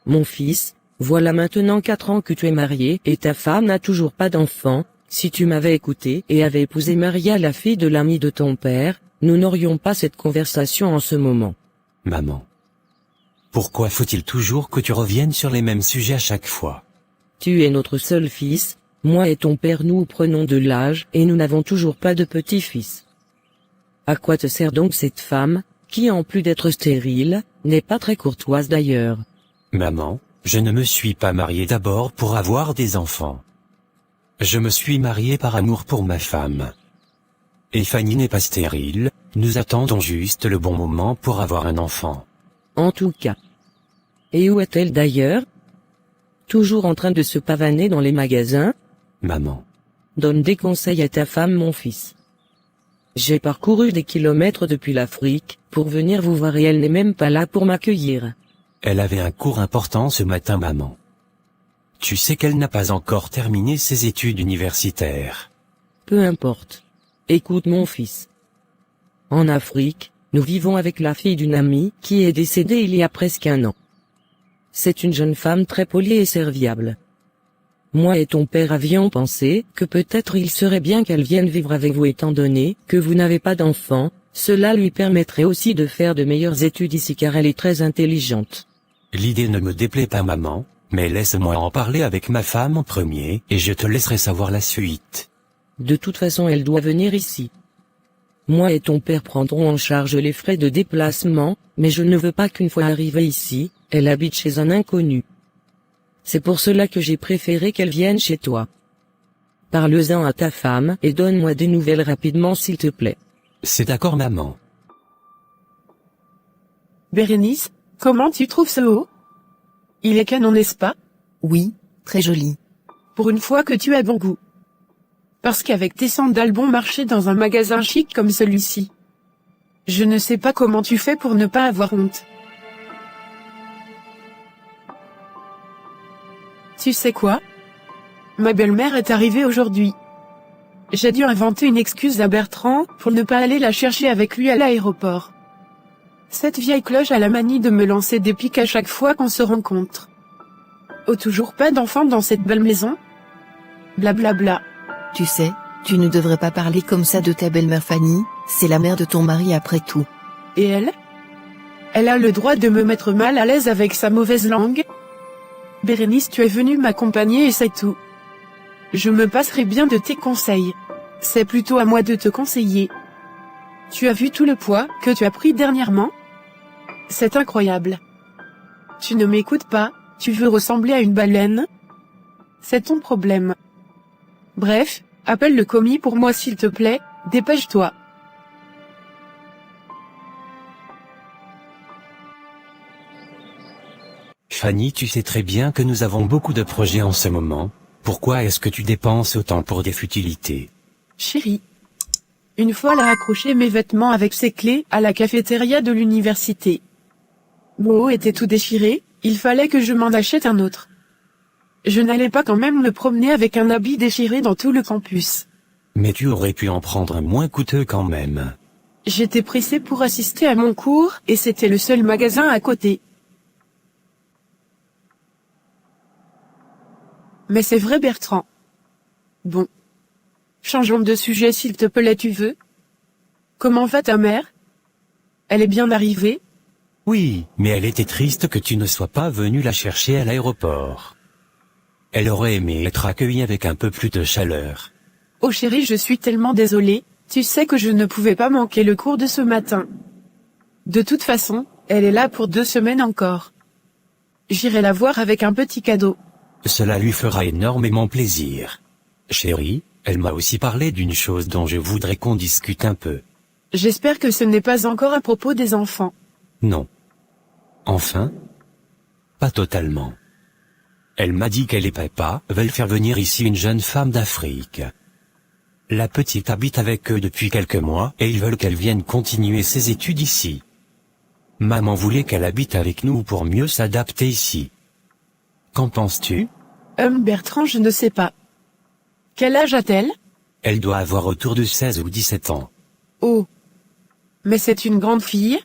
Mon fils, voilà maintenant 4 ans que tu es marié et ta femme n'a toujours pas d'enfant. Si tu m'avais écouté et avais épousé Maria, la fille de l'ami de ton père, nous n'aurions pas cette conversation en ce moment. Maman. Pourquoi faut-il toujours que tu reviennes sur les mêmes sujets à chaque fois? Tu es notre seul fils, moi et ton père nous prenons de l'âge et nous n'avons toujours pas de petit-fils. À quoi te sert donc cette femme, qui en plus d'être stérile, n'est pas très courtoise d'ailleurs? Maman, je ne me suis pas marié d'abord pour avoir des enfants. Je me suis marié par amour pour ma femme. Et Fanny n'est pas stérile, nous attendons juste le bon moment pour avoir un enfant. En tout cas. Et où est-elle d'ailleurs? Toujours en train de se pavaner dans les magasins? Maman. Donne des conseils à ta femme, mon fils. J'ai parcouru des kilomètres depuis l'Afrique, pour venir vous voir et elle n'est même pas là pour m'accueillir. Elle avait un cours important ce matin, maman. Tu sais qu'elle n'a pas encore terminé ses études universitaires. Peu importe. Écoute mon fils. En Afrique, nous vivons avec la fille d'une amie qui est décédée il y a presque 1 an. C'est une jeune femme très polie et serviable. Moi et ton père avions pensé que peut-être il serait bien qu'elle vienne vivre avec vous étant donné que vous n'avez pas d'enfant, cela lui permettrait aussi de faire de meilleures études ici car elle est très intelligente. L'idée ne me déplaît pas, maman, mais laisse-moi en parler avec ma femme en premier et je te laisserai savoir la suite. De toute façon elle doit venir ici. Moi et ton père prendrons en charge les frais de déplacement, mais je ne veux pas qu'une fois arrivée ici, elle habite chez un inconnu. C'est pour cela que j'ai préféré qu'elle vienne chez toi. Parle-en à ta femme et donne-moi des nouvelles rapidement s'il te plaît. C'est d'accord, maman. Bérénice, comment tu trouves ce haut? Il est canon, n'est-ce pas? Oui, très joli. Pour une fois que tu as bon goût. Parce qu'avec tes sandales bon marché dans un magasin chic comme celui-ci. Je ne sais pas comment tu fais pour ne pas avoir honte. Tu sais quoi? Ma belle-mère est arrivée aujourd'hui. J'ai dû inventer une excuse à Bertrand pour ne pas aller la chercher avec lui à l'aéroport. Cette vieille cloche a la manie de me lancer des piques à chaque fois qu'on se rencontre. Oh, toujours pas d'enfant dans cette belle maison? Blablabla. Tu sais, tu ne devrais pas parler comme ça de ta belle-mère Fanny, c'est la mère de ton mari après tout. Et elle? Elle a le droit de me mettre mal à l'aise avec sa mauvaise langue? Bérénice, tu es venue m'accompagner et c'est tout. Je me passerai bien de tes conseils. C'est plutôt à moi de te conseiller. Tu as vu tout le poids que tu as pris dernièrement? C'est incroyable. Tu ne m'écoutes pas, tu veux ressembler à une baleine? C'est ton problème. Bref, appelle le commis pour moi s'il te plaît, dépêche-toi. Fanny, tu sais très bien que nous avons beaucoup de projets en ce moment. Pourquoi est-ce que tu dépenses autant pour des futilités? Chérie. Une fois elle a accroché mes vêtements avec ses clés à la cafétéria de l'université. Mon haut était tout déchiré, il fallait que je m'en achète un autre. Je n'allais pas quand même me promener avec un habit déchiré dans tout le campus. Mais tu aurais pu en prendre un moins coûteux quand même. J'étais pressée pour assister à mon cours et c'était le seul magasin à côté. Mais c'est vrai, Bertrand. Bon. Changeons de sujet s'il te plaît, tu veux? Comment va ta mère? Elle est bien arrivée? Oui, mais elle était triste que tu ne sois pas venu la chercher à l'aéroport. Elle aurait aimé être accueillie avec un peu plus de chaleur. Oh chérie, je suis tellement désolée, tu sais que je ne pouvais pas manquer le cours de ce matin. De toute façon, elle est là pour 2 semaines encore. J'irai la voir avec un petit cadeau. Cela lui fera énormément plaisir. Chérie, elle m'a aussi parlé d'une chose dont je voudrais qu'on discute un peu. J'espère que ce n'est pas encore à propos des enfants. Non. Enfin? Pas totalement. Elle m'a dit qu'elle et papa veulent faire venir ici une jeune femme d'Afrique. La petite habite avec eux depuis quelques mois et ils veulent qu'elle vienne continuer ses études ici. Maman voulait qu'elle habite avec nous pour mieux s'adapter ici. Qu'en penses-tu? Bertrand, je ne sais pas. Quel âge a-t-elle? Elle doit avoir autour de 16 ou 17 ans. Oh. Mais c'est une grande fille?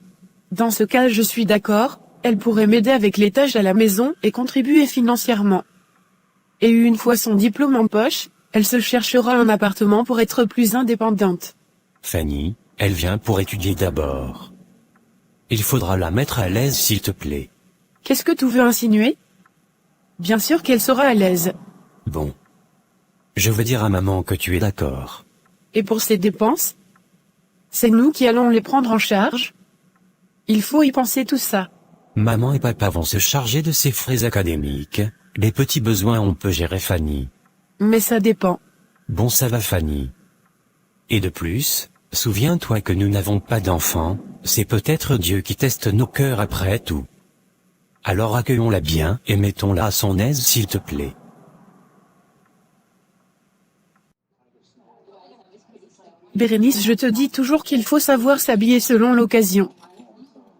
Dans ce cas, je suis d'accord, elle pourrait m'aider avec les tâches à la maison et contribuer financièrement. Et une fois son diplôme en poche, elle se cherchera un appartement pour être plus indépendante. Fanny, elle vient pour étudier d'abord. Il faudra la mettre à l'aise s'il te plaît. Qu'est-ce que tu veux insinuer? Bien sûr qu'elle sera à l'aise. Bon. Je veux dire à maman que tu es d'accord. Et pour ses dépenses? C'est nous qui allons les prendre en charge? Il faut y penser tout ça. Maman et papa vont se charger de ses frais académiques. Les petits besoins on peut gérer Fanny. Mais ça dépend. Bon ça va Fanny. Et de plus, souviens-toi que nous n'avons pas d'enfants, c'est peut-être Dieu qui teste nos cœurs après tout. Alors accueillons-la bien et mettons-la à son aise s'il te plaît. Bérénice, je te dis toujours qu'il faut savoir s'habiller selon l'occasion.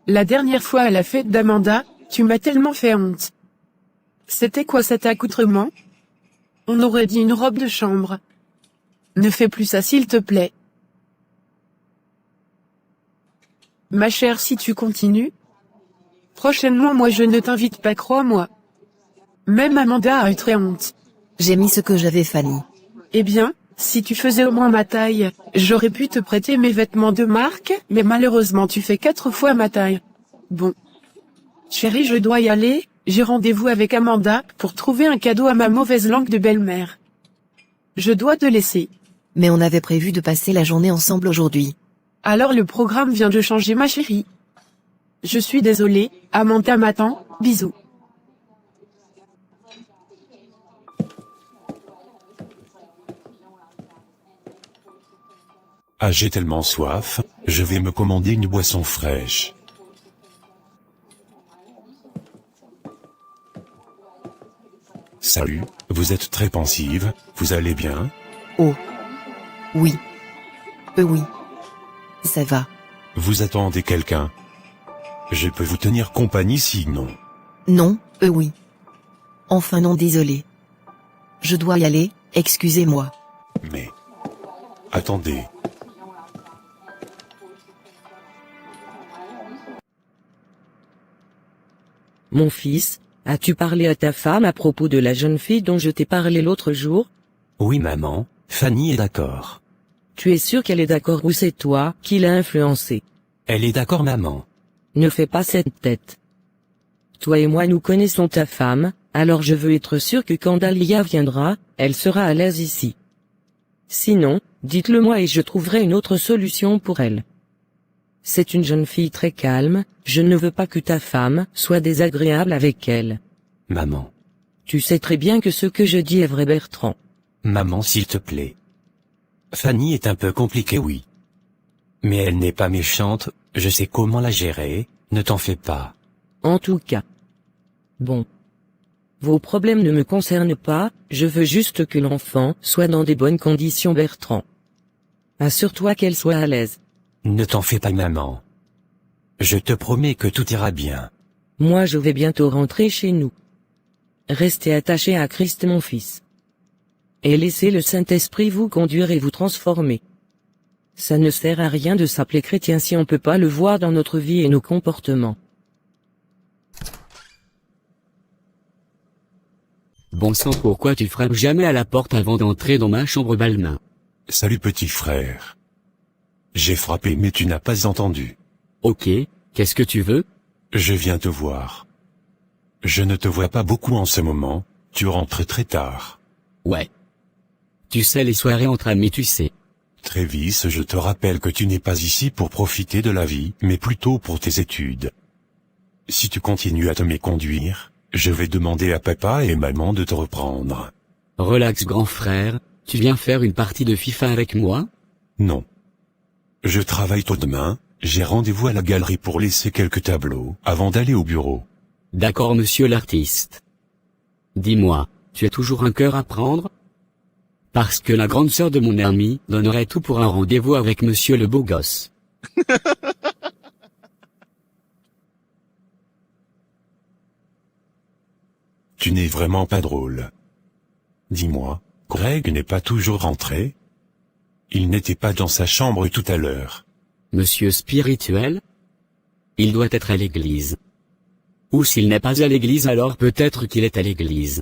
La dernière fois à la fête d'Amanda, tu m'as tellement fait honte. C'était quoi cet accoutrement? On aurait dit une robe de chambre. Ne fais plus ça s'il te plaît. Ma chère, si tu continues, prochainement moi je ne t'invite pas, crois-moi. Même Amanda a eu très honte. J'ai mis ce que j'avais, Fanny. Eh bien, si tu faisais au moins ma taille, j'aurais pu te prêter mes vêtements de marque, mais malheureusement tu fais 4 fois ma taille. Bon. Chérie, je dois y aller, j'ai rendez-vous avec Amanda pour trouver un cadeau à ma mauvaise langue de belle-mère. Je dois te laisser. Mais on avait prévu de passer la journée ensemble aujourd'hui. Alors le programme vient de changer, ma chérie. Je suis désolée, Amanda m'attend, bisous. Ah, j'ai tellement soif, je vais me commander une boisson fraîche. Salut, vous êtes très pensive, vous allez bien? Oh. Oui. Oui. Ça va. Vous attendez quelqu'un? Je peux vous tenir compagnie sinon. Non, oui. Enfin non, désolé. Je dois y aller, excusez-moi. Mais... attendez. Mon fils, as-tu parlé à ta femme à propos de la jeune fille dont je t'ai parlé l'autre jour? Oui maman, Fanny est d'accord. Tu es sûr qu'elle est d'accord ou c'est toi qui l'as influencée? Elle est d'accord maman. Ne fais pas cette tête. Toi et moi nous connaissons ta femme, alors je veux être sûr que quand Dahlia viendra, elle sera à l'aise ici. Sinon, dites-le moi et je trouverai une autre solution pour elle. C'est une jeune fille très calme, je ne veux pas que ta femme soit désagréable avec elle. Maman. Tu sais très bien que ce que je dis est vrai, Bertrand. Maman s'il te plaît. Fanny est un peu compliquée oui. Mais elle n'est pas méchante, je sais comment la gérer, ne t'en fais pas. En tout cas. Bon. Vos problèmes ne me concernent pas, je veux juste que l'enfant soit dans des bonnes conditions, Bertrand. Assure-toi qu'elle soit à l'aise. Ne t'en fais pas maman. Je te promets que tout ira bien. Moi je vais bientôt rentrer chez nous. Restez attachés à Christ mon fils. Et laissez le Saint-Esprit vous conduire et vous transformer. Ça ne sert à rien de s'appeler chrétien si on peut pas le voir dans notre vie et nos comportements. Bon sang, pourquoi tu frappes jamais à la porte avant d'entrer dans ma chambre, Balmain? Salut petit frère. J'ai frappé mais tu n'as pas entendu. Ok, qu'est-ce que tu veux? Je viens te voir. Je ne te vois pas beaucoup en ce moment, tu rentres très tard. Ouais. Tu sais les soirées entre amis, tu sais. Trévis, je te rappelle que tu n'es pas ici pour profiter de la vie, mais plutôt pour tes études. Si tu continues à te méconduire, je vais demander à papa et maman de te reprendre. Relax grand frère, tu viens faire une partie de FIFA avec moi? Non. Je travaille tôt demain, j'ai rendez-vous à la galerie pour laisser quelques tableaux avant d'aller au bureau. D'accord monsieur l'artiste. Dis-moi, tu as toujours un cœur à prendre? Parce que la grande sœur de mon ami donnerait tout pour un rendez-vous avec monsieur le beau gosse. Tu n'es vraiment pas drôle. Dis-moi, Greg n'est pas toujours rentré? Il n'était pas dans sa chambre tout à l'heure. Monsieur spirituel? Il doit être à l'église. Ou s'il n'est pas à l'église, alors peut-être qu'il est à l'église.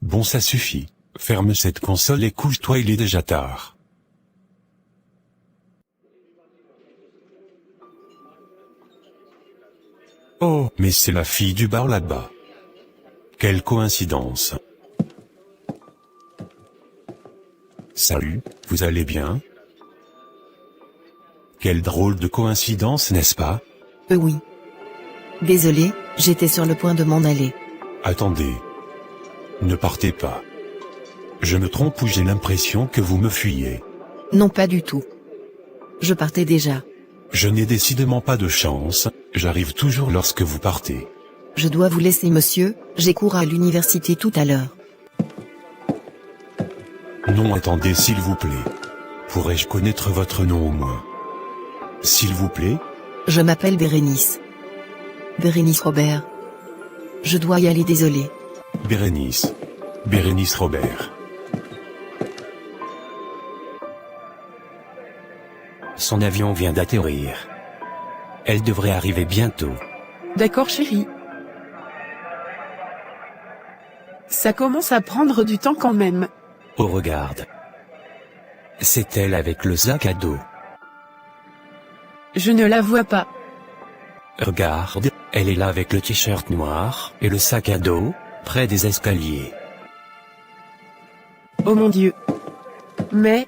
Bon, ça suffit. Ferme cette console et couche-toi, il est déjà tard. Oh, mais c'est la fille du bar là-bas. Quelle coïncidence. Salut, vous allez bien? Quelle drôle de coïncidence, n'est-ce pas? Oui. Désolé, j'étais sur le point de m'en aller. Attendez. Ne partez pas. Je me trompe ou j'ai l'impression que vous me fuyez? Non, pas du tout. Je partais déjà. Je n'ai décidément pas de chance, j'arrive toujours lorsque vous partez. Je dois vous laisser, monsieur, j'ai cours à l'université tout à l'heure. Non, attendez, s'il vous plaît. Pourrais-je connaître votre nom au moins? S'il vous plaît? Je m'appelle Bérénice. Bérénice Robert. Je dois y aller, désolé. Bérénice. Bérénice Robert. Son avion vient d'atterrir. Elle devrait arriver bientôt. D'accord chérie. Ça commence à prendre du temps quand même. Oh, regarde. C'est elle avec le sac à dos. Je ne la vois pas. Regarde, elle est là avec le t-shirt noir et le sac à dos, près des escaliers. Oh mon Dieu. Mais,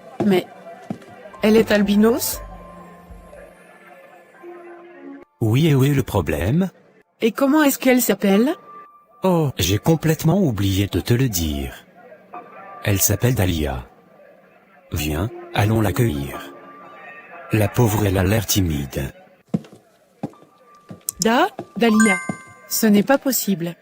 elle est albinos? Oui, et où est le problème? Et comment est-ce qu'elle s'appelle? Oh, j'ai complètement oublié de te le dire. Elle s'appelle Dahlia. Viens, allons l'accueillir. La pauvre, elle a l'air timide. Dahlia. Ce n'est pas possible.